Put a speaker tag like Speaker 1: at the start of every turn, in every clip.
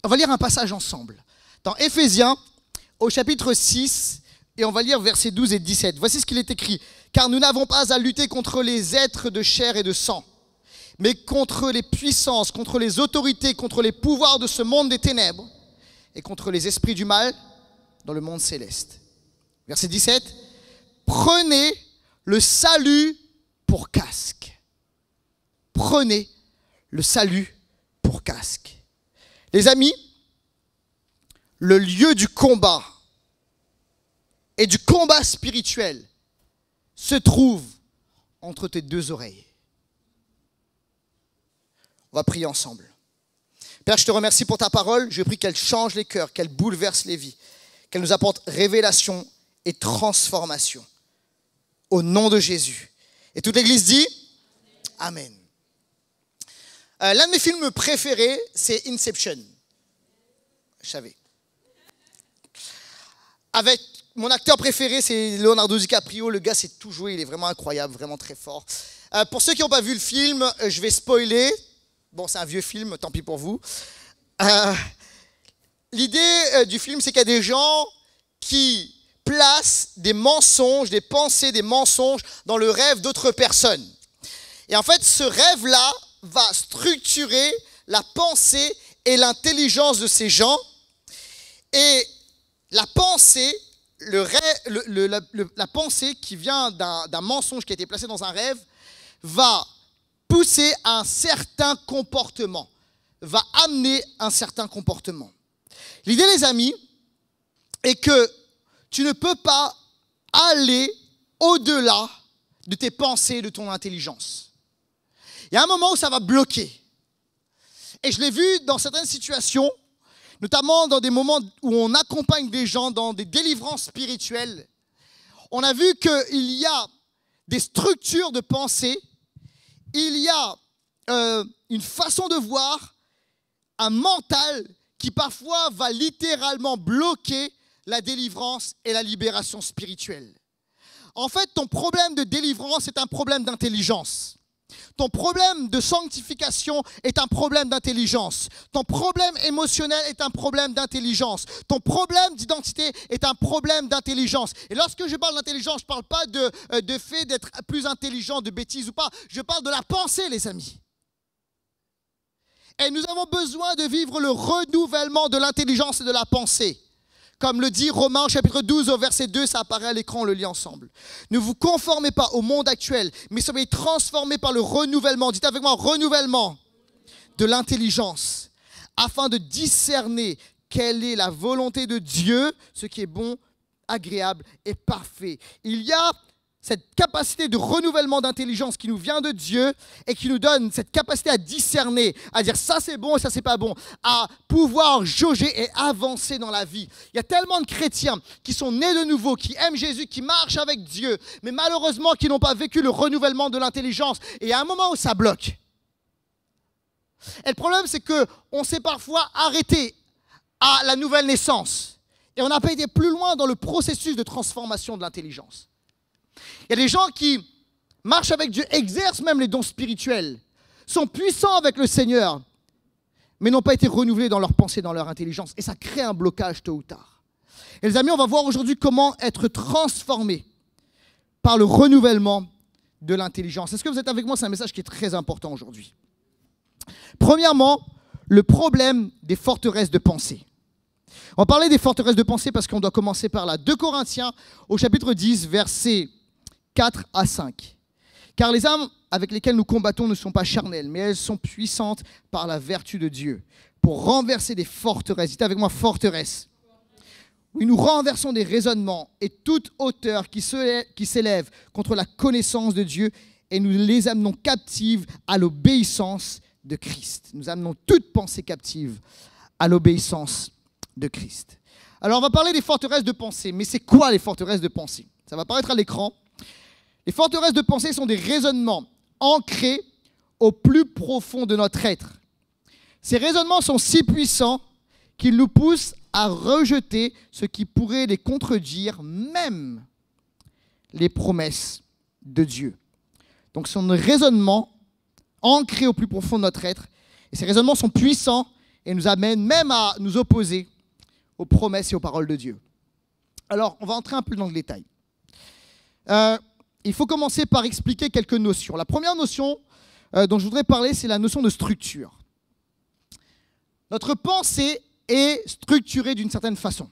Speaker 1: On va lire un passage ensemble. Dans Éphésiens, au chapitre 6, et on va lire versets 12 et 17. Voici ce qu'il est écrit. « Car nous n'avons pas à lutter contre les êtres de chair et de sang, mais contre les puissances, contre les autorités, contre les pouvoirs de ce monde des ténèbres et contre les esprits du mal dans le monde céleste. » Verset 17. « Prenez le salut pour casque. » Prenez le salut pour casque. Les amis, le lieu du combat et du combat spirituel se trouve entre tes deux oreilles. On va prier ensemble. Père, je te remercie pour ta parole. Je prie qu'elle change les cœurs, qu'elle bouleverse les vies, qu'elle nous apporte révélation et transformation. Au nom de Jésus. Et toute l'Église dit Amen. L'un de mes films préférés, c'est Inception. Je savais. Avec mon acteur préféré, c'est Leonardo DiCaprio. Le gars sait tout jouer, il est vraiment incroyable, vraiment très fort. Pour ceux qui n'ont pas vu le film, je vais spoiler. Bon, c'est un vieux film, tant pis pour vous. L'idée du film, c'est qu'il y a des gens qui placent des mensonges, des pensées, des mensonges dans le rêve d'autres personnes. Et en fait, ce rêve-là va structurer la pensée et l'intelligence de ces gens. Et la pensée, la pensée qui vient d'un mensonge qui a été placé dans un rêve va pousser à un certain comportement, va amener un certain comportement. L'idée, les amis, est que tu ne peux pas aller au-delà de tes pensées, de ton intelligence. Il y a un moment où ça va bloquer. Et je l'ai vu dans certaines situations, notamment dans des moments où on accompagne des gens dans des délivrances spirituelles. On a vu qu'il y a des structures de pensée, il y a une façon de voir, un mental qui parfois va littéralement bloquer la délivrance et la libération spirituelle. En fait, ton problème de délivrance est un problème d'intelligence. Ton problème de sanctification est un problème d'intelligence. Ton problème émotionnel est un problème d'intelligence. Ton problème d'identité est un problème d'intelligence. Et lorsque je parle d'intelligence, je ne parle pas de fait d'être plus intelligent, de bêtises ou pas. Je parle de la pensée, les amis. Et nous avons besoin de vivre le renouvellement de l'intelligence et de la pensée. Comme le dit Romains chapitre 12 au verset 2, ça apparaît à l'écran, on le lit ensemble. Ne vous conformez pas au monde actuel, mais soyez transformés par le renouvellement. Dites avec moi, renouvellement de l'intelligence, afin de discerner quelle est la volonté de Dieu, ce qui est bon, agréable et parfait. Il y a cette capacité de renouvellement d'intelligence qui nous vient de Dieu et qui nous donne cette capacité à discerner, à dire ça c'est bon et ça c'est pas bon, à pouvoir jauger et avancer dans la vie. Il y a tellement de chrétiens qui sont nés de nouveau, qui aiment Jésus, qui marchent avec Dieu, mais malheureusement qui n'ont pas vécu le renouvellement de l'intelligence. Et il y a un moment où ça bloque. Et le problème, c'est qu'on s'est parfois arrêté à la nouvelle naissance et on n'a pas été plus loin dans le processus de transformation de l'intelligence. Il y a des gens qui marchent avec Dieu, exercent même les dons spirituels, sont puissants avec le Seigneur, mais n'ont pas été renouvelés dans leur pensée, dans leur intelligence. Et ça crée un blocage tôt ou tard. Et les amis, on va voir aujourd'hui comment être transformé par le renouvellement de l'intelligence. Est-ce que vous êtes avec moi? C'est un message qui est très important aujourd'hui. Premièrement, le problème des forteresses de pensée. On va parler des forteresses de pensée parce qu'on doit commencer par là. 2 Corinthiens au chapitre 10, versets 4 à 5. Car les armes avec lesquelles nous combattons ne sont pas charnelles, mais elles sont puissantes par la vertu de Dieu, pour renverser des forteresses. Dites avec moi, forteresses. Oui, nous renversons des raisonnements et toute hauteur qui s'élève contre la connaissance de Dieu et nous les amenons captives à l'obéissance de Christ. Nous amenons toute pensée captive à l'obéissance de Christ. Alors, on va parler des forteresses de pensée. Mais c'est quoi les forteresses de pensée? Ça va apparaître à l'écran. Les forteresses de pensée sont des raisonnements ancrés au plus profond de notre être. Ces raisonnements sont si puissants qu'ils nous poussent à rejeter ce qui pourrait les contredire, même les promesses de Dieu. Donc, ce sont des raisonnements ancrés au plus profond de notre être. Et ces raisonnements sont puissants et nous amène même à nous opposer aux promesses et aux paroles de Dieu. Alors, on va entrer un peu dans le détail. Il faut commencer par expliquer quelques notions. La première notion dont je voudrais parler, c'est la notion de structure. Notre pensée est structurée d'une certaine façon.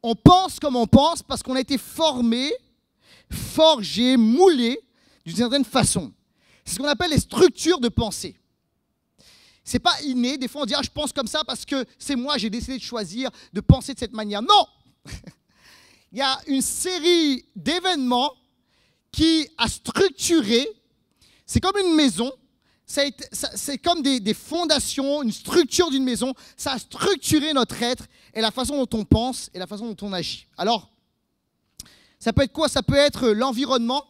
Speaker 1: On pense comme on pense parce qu'on a été formé, forgé, moulé d'une certaine façon. C'est ce qu'on appelle les structures de pensée. Ce n'est pas inné. Des fois, on dit « Ah, je pense comme ça parce que c'est moi, j'ai décidé de choisir de penser de cette manière. » Non. Il y a une série d'événements qui a structuré. C'est comme une maison. C'est comme des fondations, une structure d'une maison. Ça a structuré notre être et la façon dont on pense et la façon dont on agit. Alors, ça peut être quoi? Ça peut être l'environnement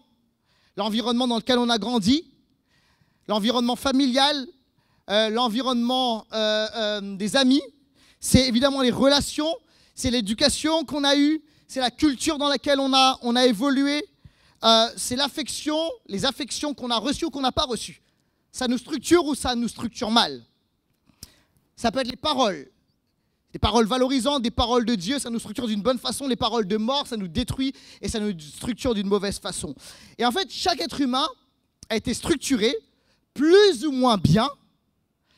Speaker 1: dans lequel on a grandi, l'environnement familial, l'environnement des amis. C'est évidemment les relations, c'est l'éducation qu'on a eue, c'est la culture dans laquelle on a évolué, c'est l'affection, les affections qu'on a reçues ou qu'on n'a pas reçues. Ça nous structure ou ça nous structure mal. Ça peut être les paroles. Des paroles valorisantes, des paroles de Dieu, ça nous structure d'une bonne façon. Les paroles de mort, ça nous détruit et ça nous structure d'une mauvaise façon. Et en fait, chaque être humain a été structuré plus ou moins bien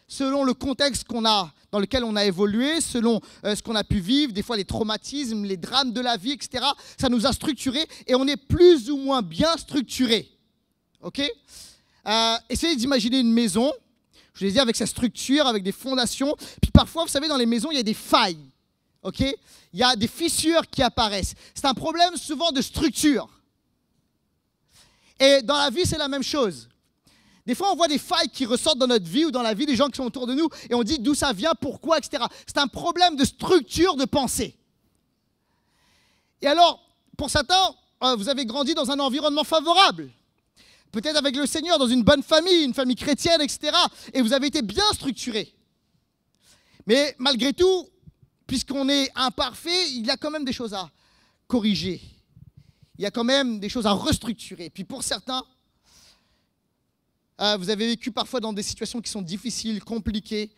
Speaker 1: selon le contexte dans lequel on a évolué, selon ce qu'on a pu vivre, des fois les traumatismes, les drames de la vie, etc. Ça nous a structurés et on est plus ou moins bien structuré. OK ? Essayez d'imaginer une maison, je l'ai dit, avec sa structure, avec des fondations. Puis parfois, vous savez, dans les maisons, il y a des failles. OK ? Il y a des fissures qui apparaissent. C'est un problème souvent de structure. Et dans la vie, c'est la même chose. Des fois, on voit des failles qui ressortent dans notre vie ou dans la vie des gens qui sont autour de nous et on dit d'où ça vient, pourquoi, etc. C'est un problème de structure de pensée. Et alors, pour certains, vous avez grandi dans un environnement favorable. Peut-être avec le Seigneur, dans une bonne famille, une famille chrétienne, etc. Et vous avez été bien structuré. Mais malgré tout, puisqu'on est imparfait, il y a quand même des choses à corriger. Il y a quand même des choses à restructurer. Puis pour certains, vous avez vécu parfois dans des situations qui sont difficiles, compliquées,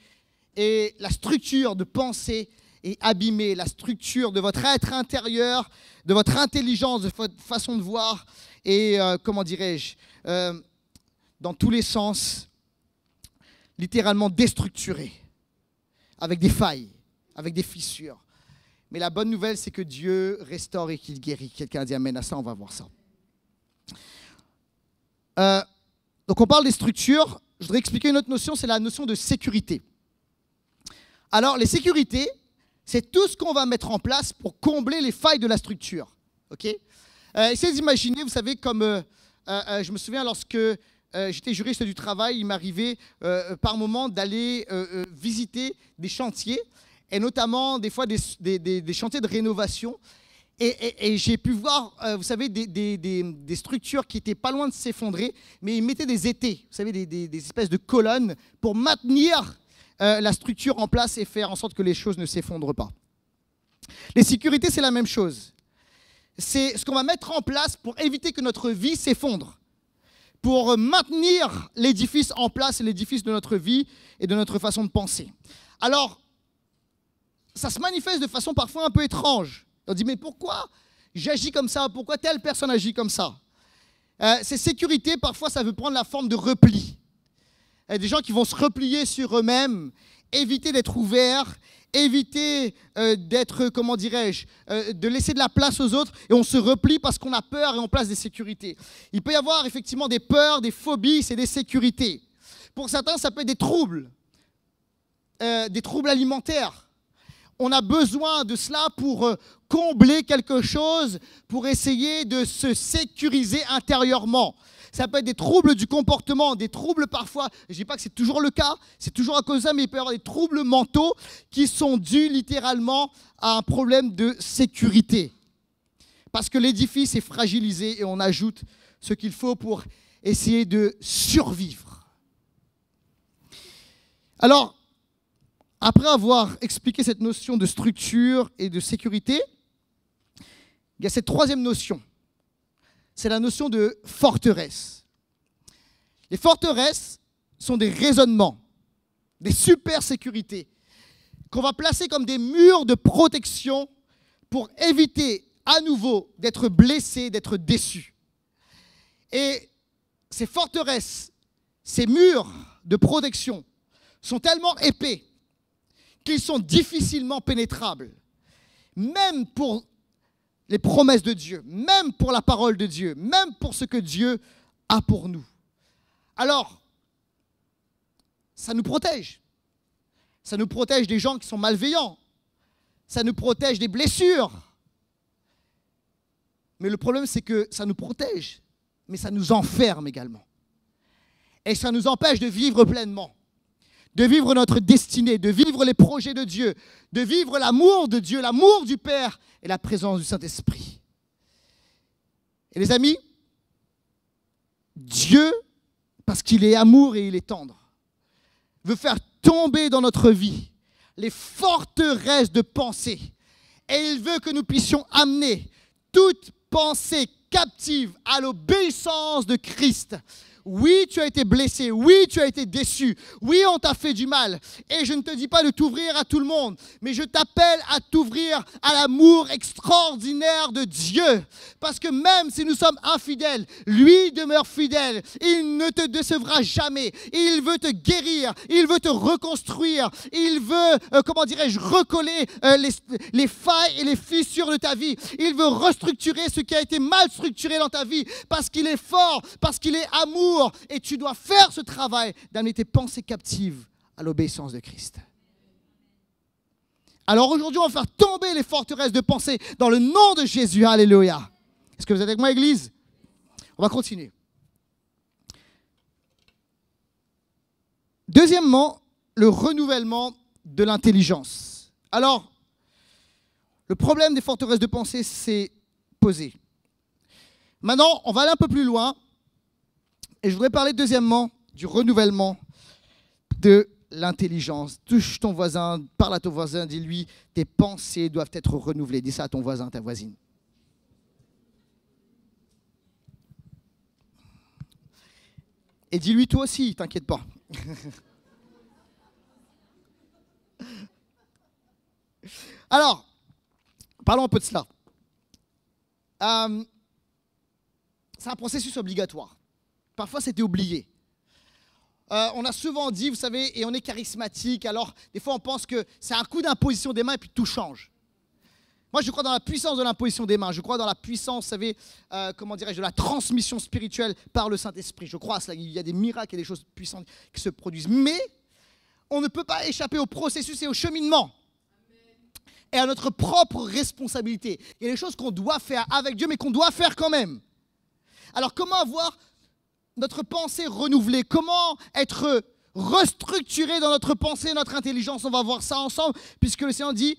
Speaker 1: et la structure de pensée est abîmée, la structure de votre être intérieur, de votre intelligence, de votre façon de voir, et comment dirais-je, dans tous les sens, littéralement déstructurée, avec des failles, avec des fissures. Mais la bonne nouvelle, c'est que Dieu restaure et qu'il guérit. Quelqu'un a dit amen à ça, on va voir ça. Donc on parle des structures. Je voudrais expliquer une autre notion, c'est la notion de sécurité. Alors les sécurités, c'est tout ce qu'on va mettre en place pour combler les failles de la structure. Okay ? Essayez d'imaginer, vous savez, comme je me souviens lorsque j'étais juriste du travail, il m'arrivait par moment d'aller visiter des chantiers, et notamment des fois des chantiers de rénovation. Et j'ai pu voir, vous savez, des structures qui étaient pas loin de s'effondrer, mais ils mettaient des étais, vous savez, des espèces de colonnes pour maintenir la structure en place et faire en sorte que les choses ne s'effondrent pas. Les sécurités, c'est la même chose. C'est ce qu'on va mettre en place pour éviter que notre vie s'effondre, pour maintenir l'édifice en place, l'édifice de notre vie et de notre façon de penser. Alors, ça se manifeste de façon parfois un peu étrange. On dit, mais pourquoi j'agis comme ça? Pourquoi telle personne agit comme ça? Ces sécurités, parfois, ça veut prendre la forme de repli. Des gens qui vont se replier sur eux-mêmes, éviter d'être ouverts, éviter d'être, comment dirais-je, de laisser de la place aux autres, et on se replie parce qu'on a peur et on place des sécurités. Il peut y avoir effectivement des peurs, des phobies, c'est des sécurités. Pour certains, ça peut être des troubles alimentaires. On a besoin de cela pour combler quelque chose, pour essayer de se sécuriser intérieurement. Ça peut être des troubles du comportement, des troubles parfois, je ne dis pas que c'est toujours le cas, c'est toujours à cause de ça, mais il peut y avoir des troubles mentaux qui sont dus littéralement à un problème de sécurité. Parce que l'édifice est fragilisé et on ajoute ce qu'il faut pour essayer de survivre. Alors, après avoir expliqué cette notion de structure et de sécurité, il y a cette troisième notion. C'est la notion de forteresse. Les forteresses sont des raisonnements. des super sécurités, qu'on va placer comme des murs de protection pour éviter à nouveau d'être blessé, d'être déçu. Et ces forteresses, ces murs de protection sont tellement épais qu'ils sont difficilement pénétrables, même pour les promesses de Dieu, même pour la parole de Dieu, même pour ce que Dieu a pour nous. Alors, ça nous protège. Ça nous protège des gens qui sont malveillants. Ça nous protège des blessures. Mais le problème, c'est que ça nous protège, mais ça nous enferme également. Et ça nous empêche de vivre pleinement, de vivre notre destinée, de vivre les projets de Dieu, de vivre l'amour de Dieu, l'amour du Père et la présence du Saint-Esprit. Et les amis, Dieu, parce qu'il est amour et il est tendre, veut faire tomber dans notre vie les forteresses de pensée. Et il veut que nous puissions amener toute pensée captive à l'obéissance de Christ. Oui, tu as été blessé. Oui, tu as été déçu. Oui, on t'a fait du mal. Et je ne te dis pas de t'ouvrir à tout le monde, mais je t'appelle à t'ouvrir à l'amour extraordinaire de Dieu. Parce que même si nous sommes infidèles, lui demeure fidèle. Il ne te décevra jamais. Il veut te guérir. Il veut te reconstruire. Il veut, recoller les failles et les fissures de ta vie. Il veut restructurer ce qui a été mal structuré dans ta vie. Parce qu'il est fort, parce qu'il est amour. Et tu dois faire ce travail d'amener tes pensées captives à l'obéissance de Christ. Alors aujourd'hui, on va faire tomber les forteresses de pensée dans le nom de Jésus. Alléluia. Est-ce que vous êtes avec moi, Église? On va continuer. Deuxièmement, le renouvellement de l'intelligence. Alors, le problème des forteresses de pensée s'est posé. Maintenant, on va aller un peu plus loin. Et je voudrais parler deuxièmement du renouvellement de l'intelligence. Touche ton voisin, parle à ton voisin, dis-lui, tes pensées doivent être renouvelées. Dis ça à ton voisin, ta voisine. Et dis-lui toi aussi, t'inquiète pas. Alors, parlons un peu de cela. C'est un processus obligatoire. Parfois, c'était oublié. On a souvent dit, vous savez, et on est charismatique, alors des fois on pense que c'est un coup d'imposition des mains et puis tout change. Moi, je crois dans la puissance de l'imposition des mains. Je crois dans la puissance, vous savez, de la transmission spirituelle par le Saint-Esprit. Je crois à cela. Il y a des miracles et des choses puissantes qui se produisent. Mais on ne peut pas échapper au processus et au cheminement. Et à notre propre responsabilité. Il y a des choses qu'on doit faire avec Dieu, mais qu'on doit faire quand même. Alors, comment avoir notre pensée renouvelée? Comment être restructuré dans notre pensée, notre intelligence? On va voir ça ensemble, puisque le Seigneur dit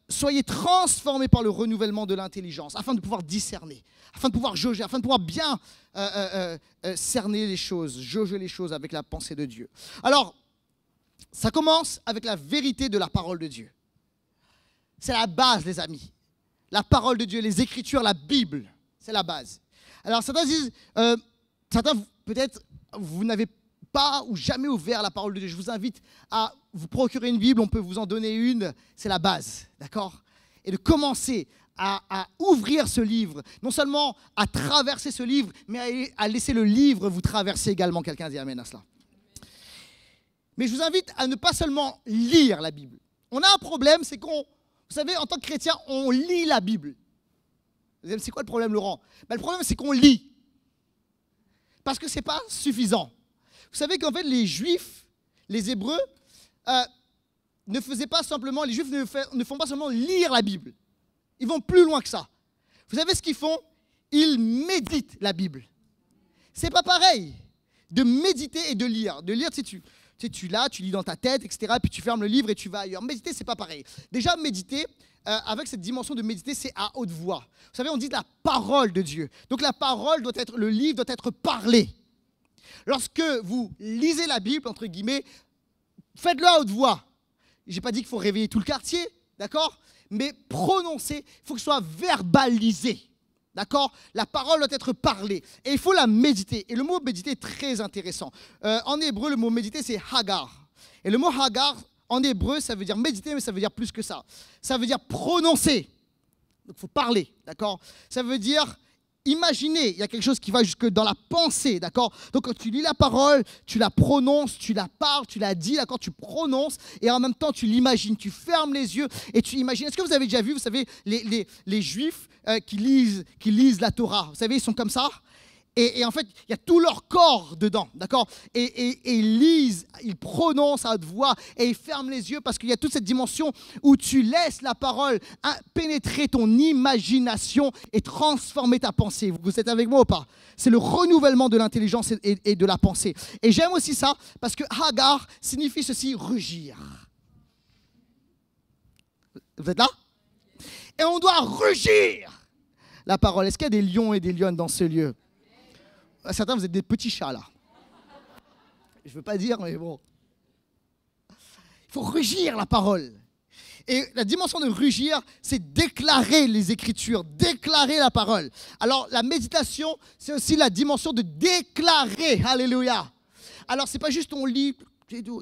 Speaker 1: soyez transformés par le renouvellement de l'intelligence, afin de pouvoir discerner, afin de pouvoir jauger, afin de pouvoir bien cerner les choses, jauger les choses avec la pensée de Dieu. Alors, ça commence avec la vérité de la parole de Dieu. C'est la base, les amis. La parole de Dieu, les Écritures, la Bible, c'est la base. Alors, certains disent, peut-être, vous n'avez pas ou jamais ouvert la parole de Dieu. Je vous invite à vous procurer une Bible, on peut vous en donner une, c'est la base, d'accord? Et de commencer à ouvrir ce livre, non seulement à traverser ce livre, mais à laisser le livre vous traverser également. Quelqu'un dit amen à cela. Mais je vous invite à ne pas seulement lire la Bible. On a un problème, c'est vous savez, en tant que chrétien, on lit la Bible. Vous savez, c'est quoi le problème, Laurent? Le problème, c'est qu'on lit. Parce que ce n'est pas suffisant. Vous savez qu'en fait, les Juifs, les Hébreux, ne faisaient pas simplement, les Juifs ne font pas seulement lire la Bible. Ils vont plus loin que ça. Vous savez ce qu'ils font? Ils méditent la Bible. Ce n'est pas pareil de méditer et de lire. De lire, tu lis dans ta tête, etc. Puis tu fermes le livre et tu vas ailleurs. Méditer, ce n'est pas pareil. Déjà, méditer, avec cette dimension de méditer, c'est à haute voix. Vous savez, on dit la parole de Dieu. Donc la parole le livre doit être parlé. Lorsque vous lisez la Bible, entre guillemets, faites-le à haute voix. Je n'ai pas dit qu'il faut réveiller tout le quartier, d'accord? Mais prononcer, il faut que ce soit verbalisé. D'accord? La parole doit être parlée. Et il faut la méditer. Et le mot méditer est très intéressant. En hébreu, le mot méditer, c'est hagar. Et le mot Hagar, en hébreu, ça veut dire méditer, mais ça veut dire plus que ça. Ça veut dire prononcer. Donc, il faut parler, d'accord? Ça veut dire imaginer. Il y a quelque chose qui va jusque dans la pensée, d'accord? Donc, quand tu lis la parole, tu la prononces, tu la parles, tu la dis, d'accord? Tu prononces et en même temps, tu l'imagines. Tu fermes les yeux et tu imagines. Est-ce que vous avez déjà vu, vous savez, les Juifs qui lisent la Torah? Vous savez, ils sont comme ça. Et en fait, il y a tout leur corps dedans, d'accord? Et ils lisent, ils prononcent à haute voix et ils ferment les yeux parce qu'il y a toute cette dimension où tu laisses la parole pénétrer ton imagination et transformer ta pensée. Vous êtes avec moi ou pas? C'est le renouvellement de l'intelligence et de la pensée. Et j'aime aussi ça parce que Hagar signifie ceci, rugir. Vous êtes là? Et on doit rugir la parole. Est-ce qu'il y a des lions et des lionnes dans ce lieu? Certains, vous êtes des petits chats, là. Je ne veux pas dire, mais bon. Il faut rugir la parole. Et la dimension de rugir, c'est déclarer les Écritures, déclarer la parole. Alors, la méditation, c'est aussi la dimension de déclarer. Alléluia. Alors, ce n'est pas juste on lit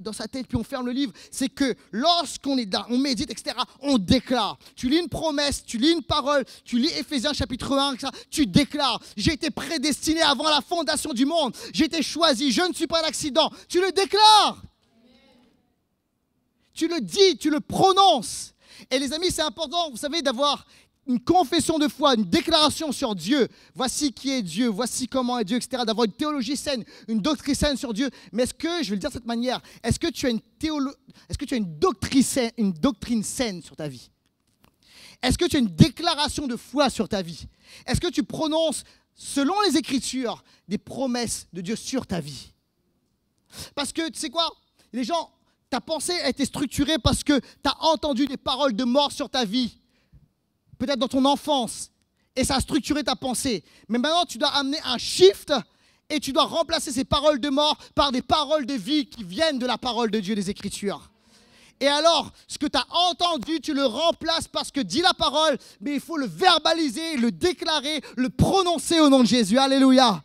Speaker 1: dans sa tête, puis on ferme le livre. C'est que lorsqu'on est là, on médite, etc., on déclare. Tu lis une promesse, tu lis une parole, tu lis Éphésiens chapitre 1, tu déclares. J'ai été prédestiné avant la fondation du monde. J'ai été choisi, je ne suis pas un accident. Tu le déclares. Tu le dis, tu le prononces. Et les amis, c'est important, vous savez, d'avoir une confession de foi, une déclaration sur Dieu. Voici qui est Dieu, voici comment est Dieu, etc. D'avoir une théologie saine, une doctrine saine sur Dieu. Mais est-ce que, je vais le dire de cette manière, est-ce que tu as une doctrine saine sur ta vie? Est-ce que tu as une déclaration de foi sur ta vie? Est-ce que tu prononces, selon les Écritures, des promesses de Dieu sur ta vie? Parce que, tu sais quoi? Les gens, ta pensée a été structurée parce que tu as entendu des paroles de mort sur ta vie. Peut-être dans ton enfance, et ça a structuré ta pensée. Mais maintenant, tu dois amener un shift et tu dois remplacer ces paroles de mort par des paroles de vie qui viennent de la parole de Dieu, des Écritures. Et alors, ce que tu as entendu, tu le remplaces par ce que dit la parole, mais il faut le verbaliser, le déclarer, le prononcer au nom de Jésus. Alléluia.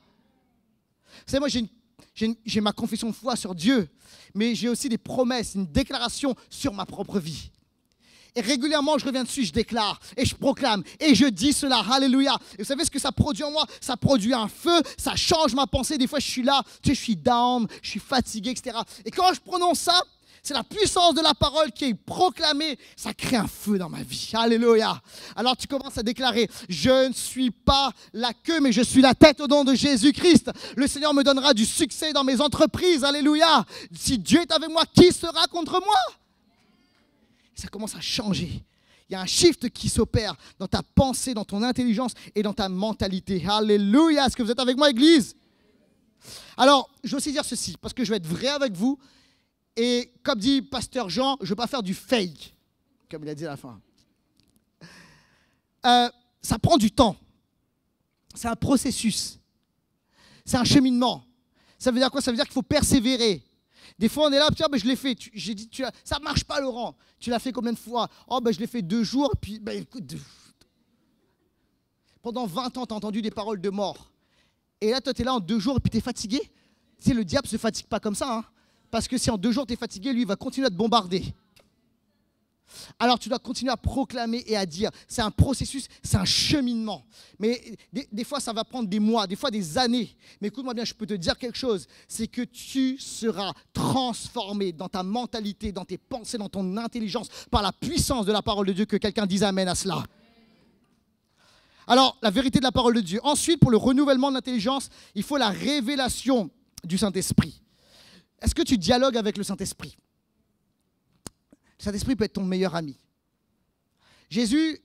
Speaker 1: Vous savez, moi, j'ai ma confession de foi sur Dieu, mais j'ai aussi des promesses, une déclaration sur ma propre vie. Et régulièrement, je reviens dessus, je déclare et je proclame et je dis cela. Alléluia. Et vous savez ce que ça produit en moi? Ça produit un feu, ça change ma pensée. Des fois, je suis là, tu sais, je suis down, je suis fatigué, etc. Et quand je prononce ça, c'est la puissance de la parole qui est proclamée. Ça crée un feu dans ma vie. Alléluia. Alors, tu commences à déclarer, je ne suis pas la queue, mais je suis la tête au nom de Jésus-Christ. Le Seigneur me donnera du succès dans mes entreprises. Alléluia. Si Dieu est avec moi, qui sera contre moi? Ça commence à changer. Il y a un shift qui s'opère dans ta pensée, dans ton intelligence et dans ta mentalité. Alléluia. Est-ce que vous êtes avec moi, Église? Alors, je veux aussi dire ceci, parce que je vais être vrai avec vous. Et comme dit Pasteur Jean, je ne veux pas faire du fake, comme il a dit à la fin. Ça prend du temps. C'est un processus. C'est un cheminement. Ça veut dire quoi? Ça veut dire qu'il faut persévérer. Des fois, on est là, tiens, je l'ai fait. J'ai dit, ça ne marche pas, Laurent. Tu l'as fait combien de fois? Oh, je l'ai fait 2 jours. Puis, écoute, pendant 20 ans, tu as entendu des paroles de mort. Et là, toi, tu es là en 2 jours et puis tu es fatigué. Tu sais, le diable ne se fatigue pas comme ça. Hein, parce que si en 2 jours, tu es fatigué, lui, il va continuer à te bombarder. Alors, tu dois continuer à proclamer et à dire. C'est un processus, c'est un cheminement. Mais des fois, ça va prendre des mois, des fois des années. Mais écoute-moi bien, je peux te dire quelque chose. C'est que tu seras transformé dans ta mentalité, dans tes pensées, dans ton intelligence, par la puissance de la parole de Dieu. Que quelqu'un dise amen à cela. Alors, la vérité de la parole de Dieu. Ensuite, pour le renouvellement de l'intelligence, il faut la révélation du Saint-Esprit. Est-ce que tu dialogues avec le Saint-Esprit? Le Saint-Esprit peut être ton meilleur ami. Jésus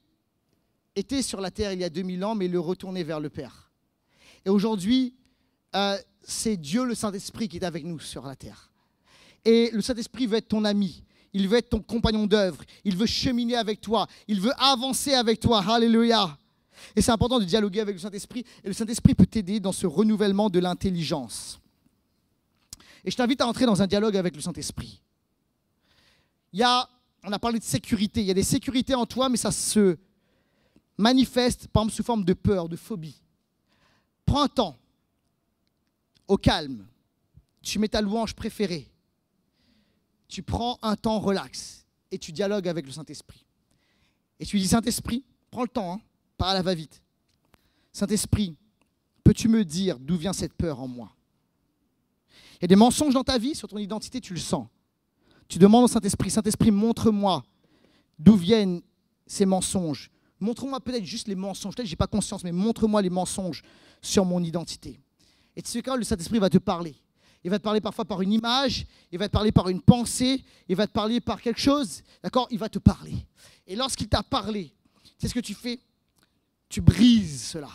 Speaker 1: était sur la terre il y a 2000 ans, mais il est retourné vers le Père. Et aujourd'hui, c'est Dieu, le Saint-Esprit, qui est avec nous sur la terre. Et le Saint-Esprit veut être ton ami. Il veut être ton compagnon d'œuvre. Il veut cheminer avec toi. Il veut avancer avec toi. Alléluia. Et c'est important de dialoguer avec le Saint-Esprit. Et le Saint-Esprit peut t'aider dans ce renouvellement de l'intelligence. Et je t'invite à entrer dans un dialogue avec le Saint-Esprit. On a parlé de sécurité. Il y a des sécurités en toi, mais ça se manifeste, par exemple, sous forme de peur, de phobie. Prends un temps, au calme. Tu mets ta louange préférée. tu prends un temps relax et tu dialogues avec le Saint-Esprit. Et tu lui dis, Saint-Esprit, prends le temps, hein, parle à la va-vite. Saint-Esprit, peux-tu me dire d'où vient cette peur en moi? Il y a des mensonges dans ta vie, sur ton identité, tu le sens. Tu demandes au Saint-Esprit, Saint-Esprit, montre-moi d'où viennent ces mensonges. Montre-moi peut-être juste les mensonges, peut-être que je n'ai pas conscience, mais montre-moi les mensonges sur mon identité. Et de ce cas, le Saint-Esprit va te parler. Il va te parler parfois par une image, il va te parler par une pensée, il va te parler par quelque chose, d'accord? Il va te parler. Et lorsqu'il t'a parlé, c'est ce que tu fais? Tu brises cela.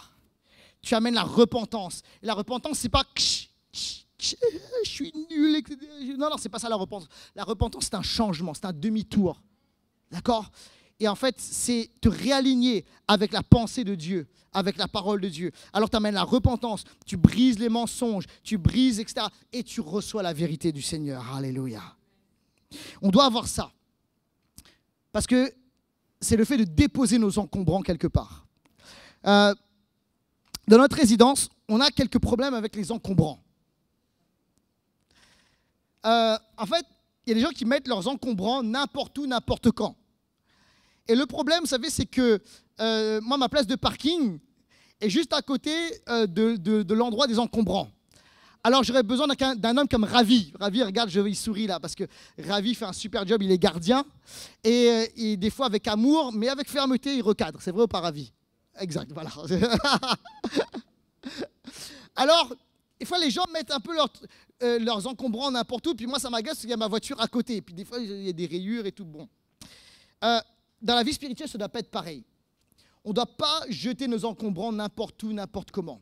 Speaker 1: Tu amènes la repentance. Et la repentance, c'est pas je suis nul, etc. Non, c'est pas ça la repentance. La repentance, c'est un changement, c'est un demi-tour. D'accord? Et en fait, c'est te réaligner avec la pensée de Dieu, avec la parole de Dieu. Alors, tu amènes la repentance, tu brises les mensonges, tu brises, etc. Et tu reçois la vérité du Seigneur. Alléluia. On doit avoir ça. Parce que c'est le fait de déposer nos encombrants quelque part. Dans notre résidence, on a quelques problèmes avec les encombrants. En fait, il y a des gens qui mettent leurs encombrants n'importe où, n'importe quand. Et le problème, vous savez, c'est que moi, ma place de parking est juste à côté de l'endroit des encombrants. Alors, j'aurais besoin d'un homme comme Ravi. Ravi, regarde, il sourit là, parce que Ravi fait un super job, il est gardien. Et des fois, avec amour, mais avec fermeté, il recadre. C'est vrai ou pas, Ravi? Exact, voilà. Alors, des fois, les gens mettent un peu leurs encombrants n'importe où, puis moi, ça m'agace parce qu'il y a ma voiture à côté. Et puis des fois, il y a des rayures et tout. Bon. Dans la vie spirituelle, ça ne doit pas être pareil. On ne doit pas jeter nos encombrants n'importe où, n'importe comment.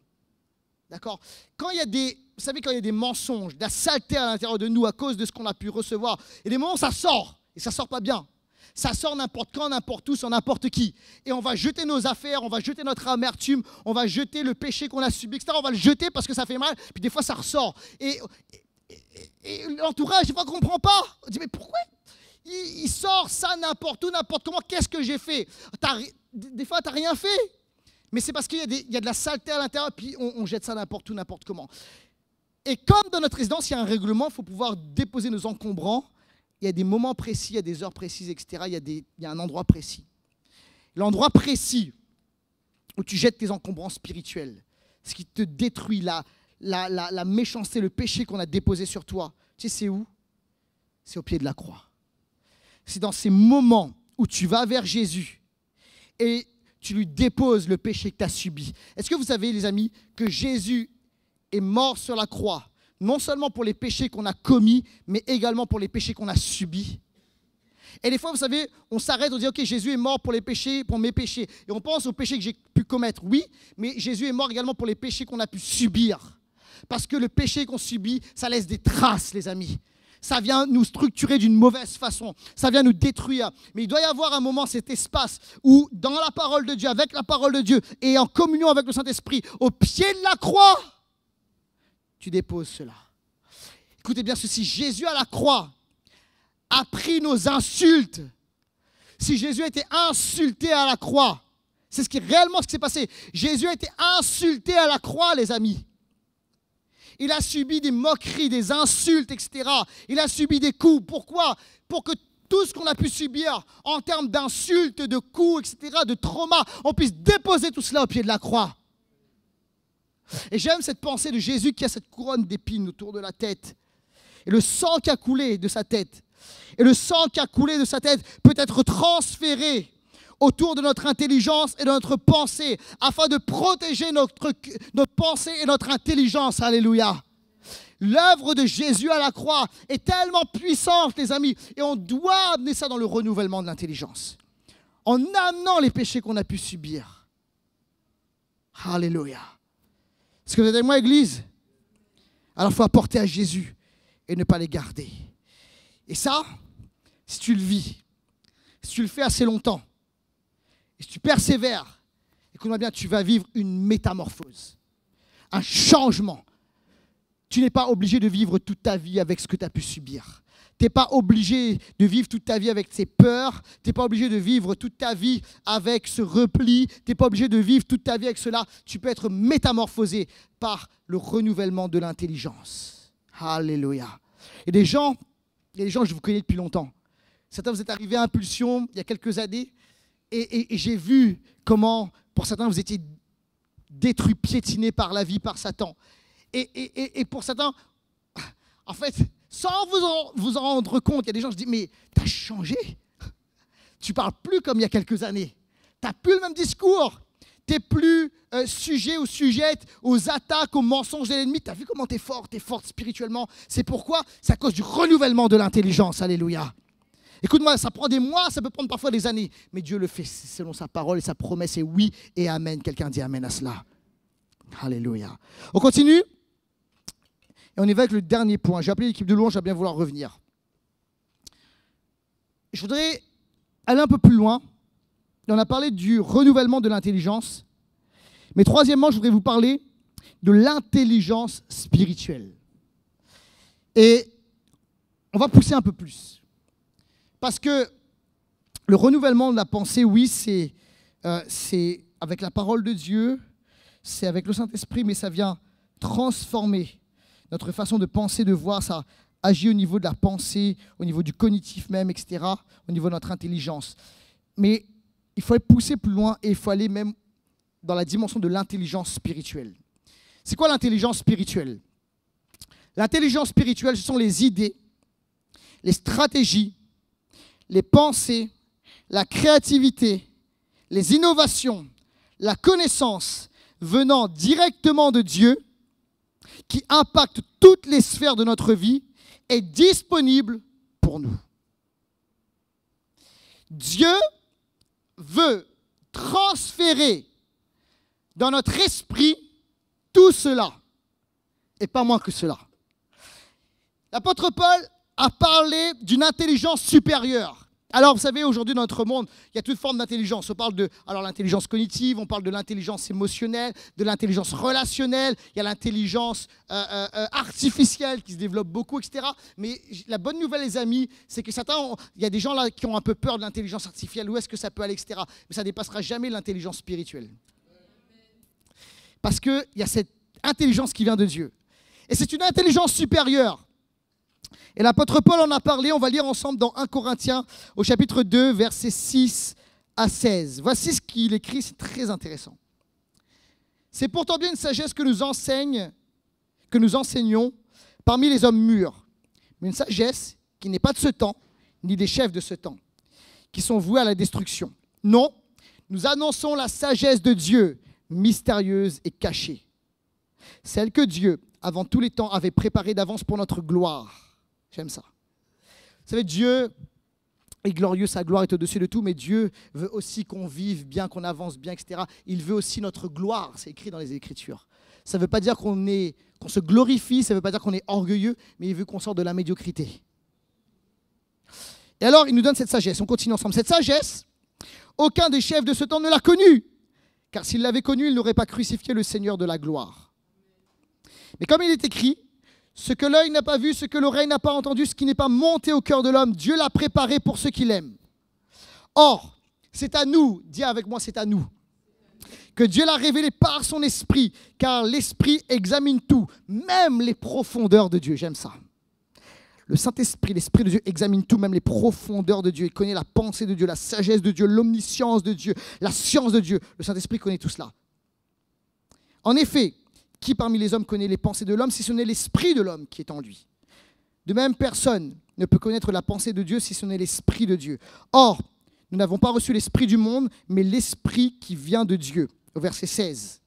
Speaker 1: D'accord? Quand il y a vous savez, quand il y a des mensonges, de la saleté à l'intérieur de nous à cause de ce qu'on a pu recevoir, et des moments où ça sort, et ça ne sort pas bien. Ça sort n'importe quand, n'importe où, sur n'importe qui. Et on va jeter nos affaires, on va jeter notre amertume, on va jeter le péché qu'on a subi, etc. On va le jeter parce que ça fait mal, puis des fois ça ressort. Et l'entourage, des fois, ne comprend pas. On dit, mais pourquoi il sort ça n'importe où, n'importe comment? Qu'est-ce que j'ai fait? Des fois, tu n'as rien fait. Mais c'est parce qu'il y a de la saleté à l'intérieur, puis on jette ça n'importe où, n'importe comment. Et comme dans notre résidence, il y a un règlement, il faut pouvoir déposer nos encombrants. Il y a des moments précis, il y a des heures précises, etc. Il y a un endroit précis. L'endroit précis où tu jettes tes encombrants spirituels, ce qui te détruit, la méchanceté, le péché qu'on a déposé sur toi, tu sais c'est où? C'est au pied de la croix. C'est dans ces moments où tu vas vers Jésus et tu lui déposes le péché que tu as subi. Est-ce que vous savez, les amis, que Jésus est mort sur la croix, non seulement pour les péchés qu'on a commis, mais également pour les péchés qu'on a subis? Et des fois, vous savez, on s'arrête, on dit, ok, Jésus est mort pour les péchés, pour mes péchés. Et on pense aux péchés que j'ai pu commettre, oui, mais Jésus est mort également pour les péchés qu'on a pu subir. Parce que le péché qu'on subit, ça laisse des traces, les amis. Ça vient nous structurer d'une mauvaise façon. Ça vient nous détruire. Mais il doit y avoir un moment, cet espace où, dans la parole de Dieu, avec la parole de Dieu, et en communion avec le Saint-Esprit, au pied de la croix, tu déposes cela. Écoutez bien ceci, Jésus à la croix a pris nos insultes. Si Jésus a été insulté à la croix, c'est réellement ce qui s'est passé. Jésus a été insulté à la croix, les amis. Il a subi des moqueries, des insultes, etc. Il a subi des coups. Pourquoi? Pour que tout ce qu'on a pu subir en termes d'insultes, de coups, etc., de traumas, on puisse déposer tout cela au pied de la croix. Et j'aime cette pensée de Jésus qui a cette couronne d'épines autour de la tête. Et le sang qui a coulé de sa tête. Et le sang qui a coulé de sa tête peut être transféré autour de notre intelligence et de notre pensée, afin de protéger notre pensée et notre intelligence. Alléluia. L'œuvre de Jésus à la croix est tellement puissante, les amis, et on doit amener ça dans le renouvellement de l'intelligence, en amenant les péchés qu'on a pu subir. Alléluia. Est-ce que vous êtes avec moi, Église? Alors il faut apporter à Jésus et ne pas les garder. Et ça, si tu le vis, si tu le fais assez longtemps, et si tu persévères, écoute-moi bien, tu vas vivre une métamorphose, un changement. Tu n'es pas obligé de vivre toute ta vie avec ce que tu as pu subir. Tu n'es pas obligé de vivre toute ta vie avec ces peurs. Tu n'es pas obligé de vivre toute ta vie avec ce repli. Tu n'es pas obligé de vivre toute ta vie avec cela. Tu peux être métamorphosé par le renouvellement de l'intelligence. Alléluia. Et des gens il y a des gens que je vous connais depuis longtemps. Certains, vous êtes arrivés à Impulsion il y a quelques années et j'ai vu comment, pour certains, vous étiez détruits, piétinés par la vie, par Satan. Et pour certains, en fait, sans vous en rendre compte, il y a des gens qui se disent, mais t'as changé. Tu parles plus comme il y a quelques années. Tu n'as plus le même discours. Tu n'es plus sujet ou sujette aux attaques, aux mensonges de l'ennemi. Tu as vu comment tu es forte spirituellement. C'est pourquoi? C'est à cause du renouvellement de l'intelligence. Alléluia. Écoute-moi, ça prend des mois, ça peut prendre parfois des années. Mais Dieu le fait selon sa parole et sa promesse est oui et amen. Quelqu'un dit amen à cela. Alléluia. On continue. Et on y va avec le dernier point. J'ai appelé l'équipe de louange à bien vouloir revenir. Je voudrais aller un peu plus loin. On a parlé du renouvellement de l'intelligence. Mais troisièmement, je voudrais vous parler de l'intelligence spirituelle. Et on va pousser un peu plus. Parce que le renouvellement de la pensée, oui, c'est avec la parole de Dieu, c'est avec le Saint-Esprit, mais ça vient transformer notre façon de penser, de voir. Ça agit au niveau de la pensée, au niveau du cognitif même, etc., au niveau de notre intelligence. Mais il faut aller pousser plus loin et il faut aller même dans la dimension de l'intelligence spirituelle. C'est quoi l'intelligence spirituelle? L'intelligence spirituelle, ce sont les idées, les stratégies, les pensées, la créativité, les innovations, la connaissance venant directement de Dieu qui impactent toutes les sphères de notre vie et disponibles pour nous. Dieu veut transférer dans notre esprit tout cela, et pas moins que cela. L'apôtre Paul a parlé d'une intelligence supérieure. Alors, vous savez, aujourd'hui, dans notre monde, il y a toute forme d'intelligence. On parle de l'intelligence cognitive, on parle de l'intelligence émotionnelle, de l'intelligence relationnelle, il y a l'intelligence artificielle qui se développe beaucoup, etc. Mais la bonne nouvelle, les amis, c'est que il y a des gens là qui ont un peu peur de l'intelligence artificielle. Où est-ce que ça peut aller, etc. Mais ça ne dépassera jamais l'intelligence spirituelle. Parce qu'il y a cette intelligence qui vient de Dieu. Et c'est une intelligence supérieure. Et l'apôtre Paul en a parlé, on va lire ensemble dans 1 Corinthiens au chapitre 2, versets 6 à 16. Voici ce qu'il écrit, c'est très intéressant. C'est pourtant bien une sagesse que nous enseignons parmi les hommes mûrs, mais une sagesse qui n'est pas de ce temps, ni des chefs de ce temps, qui sont voués à la destruction. Non, nous annonçons la sagesse de Dieu, mystérieuse et cachée. Celle que Dieu, avant tous les temps, avait préparée d'avance pour notre gloire. J'aime ça. Vous savez, Dieu est glorieux, sa gloire est au-dessus de tout, mais Dieu veut aussi qu'on vive bien, qu'on avance bien, etc. Il veut aussi notre gloire, c'est écrit dans les Écritures. Ça ne veut pas dire qu'on se glorifie, ça ne veut pas dire qu'on est orgueilleux, mais il veut qu'on sorte de la médiocrité. Et alors, il nous donne cette sagesse, on continue ensemble. Cette sagesse, aucun des chefs de ce temps ne l'a connue, car s'il l'avait connue, il n'aurait pas crucifié le Seigneur de la gloire. Mais comme il est écrit, ce que l'œil n'a pas vu, ce que l'oreille n'a pas entendu, ce qui n'est pas monté au cœur de l'homme, Dieu l'a préparé pour ceux qui l'aiment. Or, c'est à nous, dis avec moi, c'est à nous, que Dieu l'a révélé par son esprit, car l'esprit examine tout, même les profondeurs de Dieu. J'aime ça. Le Saint-Esprit, l'Esprit de Dieu examine tout, même les profondeurs de Dieu. Il connaît la pensée de Dieu, la sagesse de Dieu, l'omniscience de Dieu, la science de Dieu. Le Saint-Esprit connaît tout cela. En effet, qui parmi les hommes connaît les pensées de l'homme si ce n'est l'esprit de l'homme qui est en lui? De même, personne ne peut connaître la pensée de Dieu si ce n'est l'esprit de Dieu. Or, nous n'avons pas reçu l'esprit du monde, mais l'esprit qui vient de Dieu. Au verset 16.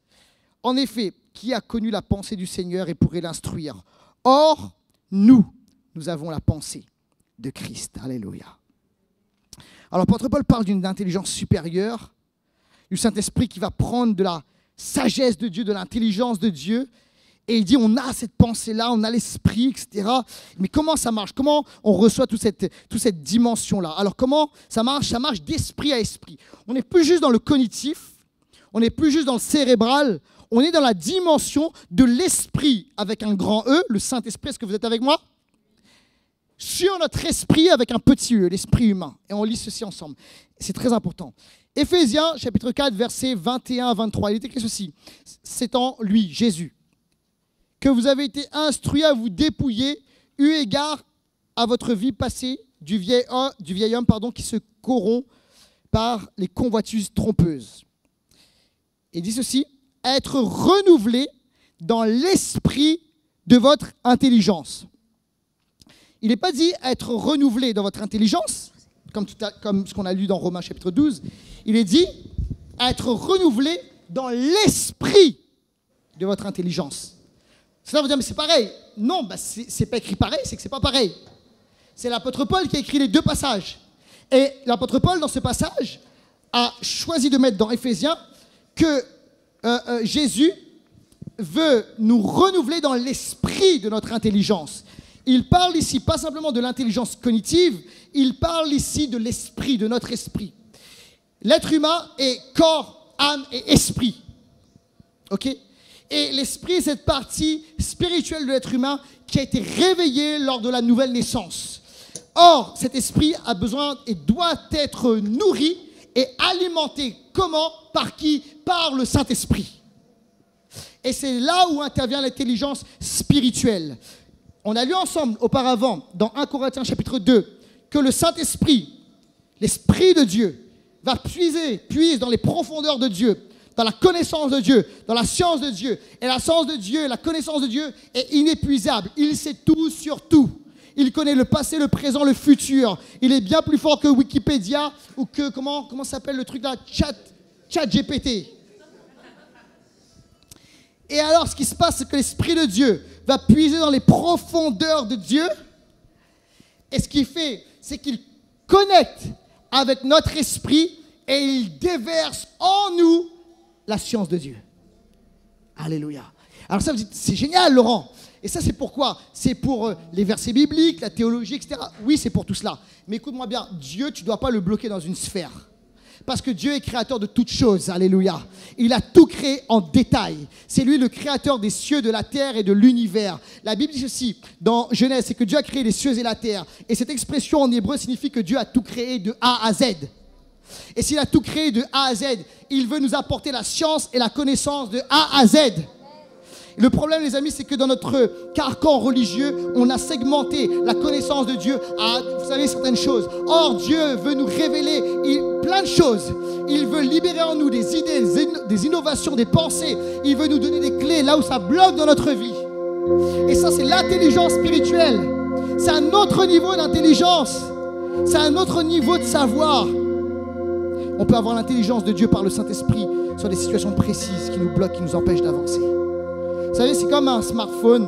Speaker 1: En effet, qui a connu la pensée du Seigneur et pourrait l'instruire? Or, nous avons la pensée de Christ. Alléluia. Alors, l'apôtre Paul parle d'une intelligence supérieure, du Saint-Esprit qui va prendre de la sagesse de Dieu, de l'intelligence de Dieu. Et il dit, on a cette pensée-là, on a l'esprit, etc. Mais comment ça marche? Comment on reçoit toute cette dimension-là? Alors comment ça marche? Ça marche d'esprit à esprit. On n'est plus juste dans le cognitif, on n'est plus juste dans le cérébral, on est dans la dimension de l'esprit avec un grand E, le Saint-Esprit. Est-ce que vous êtes avec moi? Sur notre esprit avec un petit E, l'esprit humain. Et on lit ceci ensemble. C'est très important. Éphésiens, chapitre 4, versets 21 à 23. Il est écrit ceci. C'est en lui, Jésus, que vous avez été instruits à vous dépouiller, eu égard à votre vie passée du vieil homme qui se corrompt par les convoitises trompeuses. Il dit ceci, être renouvelé dans l'esprit de votre intelligence. Il n'est pas dit être renouvelé dans votre intelligence, comme ce qu'on a lu dans Romains chapitre 12. Il est dit être renouvelé dans l'esprit de votre intelligence. Cela veut dire, mais c'est pareil. Non, c'est pas écrit pareil, c'est que c'est pas pareil. C'est l'apôtre Paul qui a écrit les deux passages. Et l'apôtre Paul, dans ce passage, a choisi de mettre dans Éphésiens que Jésus veut nous renouveler dans l'esprit de notre intelligence. Il parle ici pas simplement de l'intelligence cognitive, il parle ici de l'esprit, de notre esprit. L'être humain est corps, âme et esprit. Ok ? Et l'esprit est cette partie spirituelle de l'être humain qui a été réveillée lors de la nouvelle naissance. Or, cet esprit a besoin et doit être nourri et alimenté. Comment ? Par qui ? Par le Saint-Esprit. Et c'est là où intervient l'intelligence spirituelle. On a lu ensemble auparavant, dans 1 Corinthiens chapitre 2, que le Saint-Esprit, l'Esprit de Dieu, puise dans les profondeurs de Dieu, dans la connaissance de Dieu, dans la science de Dieu. Et la science de Dieu, la connaissance de Dieu est inépuisable. Il sait tout sur tout. Il connaît le passé, le présent, le futur. Il est bien plus fort que Wikipédia ou que, comment s'appelle le truc là, ChatGPT. Et alors, ce qui se passe, c'est que l'Esprit de Dieu va puiser dans les profondeurs de Dieu. Et ce qu'il fait, c'est qu'il connecte avec notre esprit et il déverse en nous la science de Dieu. Alléluia. Alors ça, vous dites, c'est génial, Laurent. Et ça, c'est pourquoi ? C'est pour les versets bibliques, la théologie, etc. Oui, c'est pour tout cela. Mais écoute-moi bien, Dieu, tu ne dois pas le bloquer dans une sphère. Parce que Dieu est créateur de toutes choses. Alléluia. Il a tout créé en détail. C'est lui le créateur des cieux, de la terre et de l'univers. La Bible dit ceci dans Genèse, c'est que Dieu a créé les cieux et la terre. Et cette expression en hébreu signifie que Dieu a tout créé de A à Z. Et s'il a tout créé de A à Z, il veut nous apporter la science et la connaissance de A à Z. Le problème, les amis, c'est que dans notre carcan religieux, on a segmenté la connaissance de Dieu à, vous savez, certaines choses. Or, Dieu veut nous révéler plein de choses. Il veut libérer en nous des idées, des innovations, des pensées. Il veut nous donner des clés là où ça bloque dans notre vie. Et ça, c'est l'intelligence spirituelle. C'est un autre niveau d'intelligence. C'est un autre niveau de savoir. On peut avoir l'intelligence de Dieu par le Saint-Esprit sur des situations précises qui nous bloquent, qui nous empêchent d'avancer. Vous savez, c'est comme un smartphone.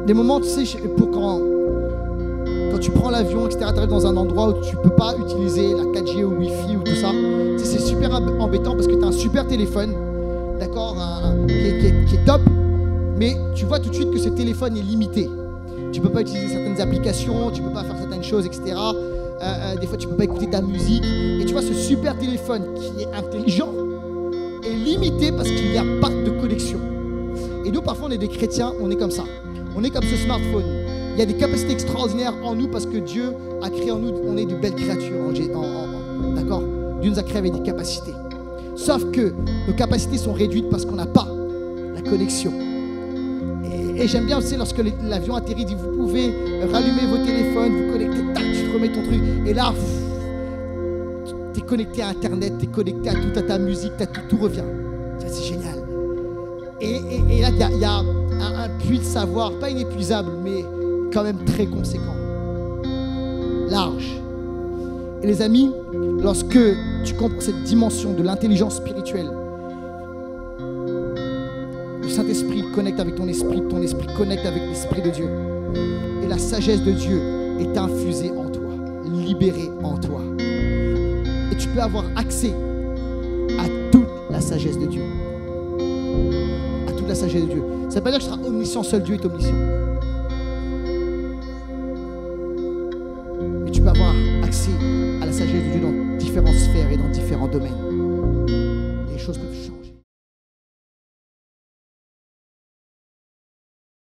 Speaker 1: Des moments, tu sais, pour quand tu prends l'avion, etc., tu arrives dans un endroit où tu ne peux pas utiliser la 4G ou Wi-Fi ou tout ça. Tu sais, c'est super embêtant parce que tu as un super téléphone, d'accord, qui est top, mais tu vois tout de suite que ce téléphone est limité. Tu ne peux pas utiliser certaines applications, tu ne peux pas faire certaines choses, etc. Des fois, tu ne peux pas écouter ta musique. Et tu vois, ce super téléphone qui est intelligent est limité parce qu'il n'y a pas de connexion. Et nous, parfois, on est des chrétiens, on est comme ça. On est comme ce smartphone. Il y a des capacités extraordinaires en nous parce que Dieu a créé en nous, on est de belles créatures. D'accord ? Dieu nous a créé avec des capacités. Sauf que nos capacités sont réduites parce qu'on n'a pas la connexion. Et j'aime bien aussi lorsque l'avion atterrit, dit vous pouvez rallumer vos téléphones, vous connecter, tac, tu te remets ton truc. Et là, tu es connecté à Internet, tu es connecté à ta musique, tout revient. Ça, c'est génial. Et là, il y a un puits de savoir, pas inépuisable, mais quand même très conséquent. Large. Et les amis, lorsque tu comprends cette dimension de l'intelligence spirituelle, le Saint-Esprit connecte avec ton esprit connecte avec l'Esprit de Dieu. Et la sagesse de Dieu est infusée en toi, libérée en toi. Et tu peux avoir accès à toute la sagesse de Dieu. À toute la sagesse de Dieu. Ça ne veut pas dire que tu seras omniscient, seul Dieu est omniscient. Mais tu peux avoir accès à la sagesse de Dieu dans différentes sphères et dans différents domaines. Les choses peuvent changer.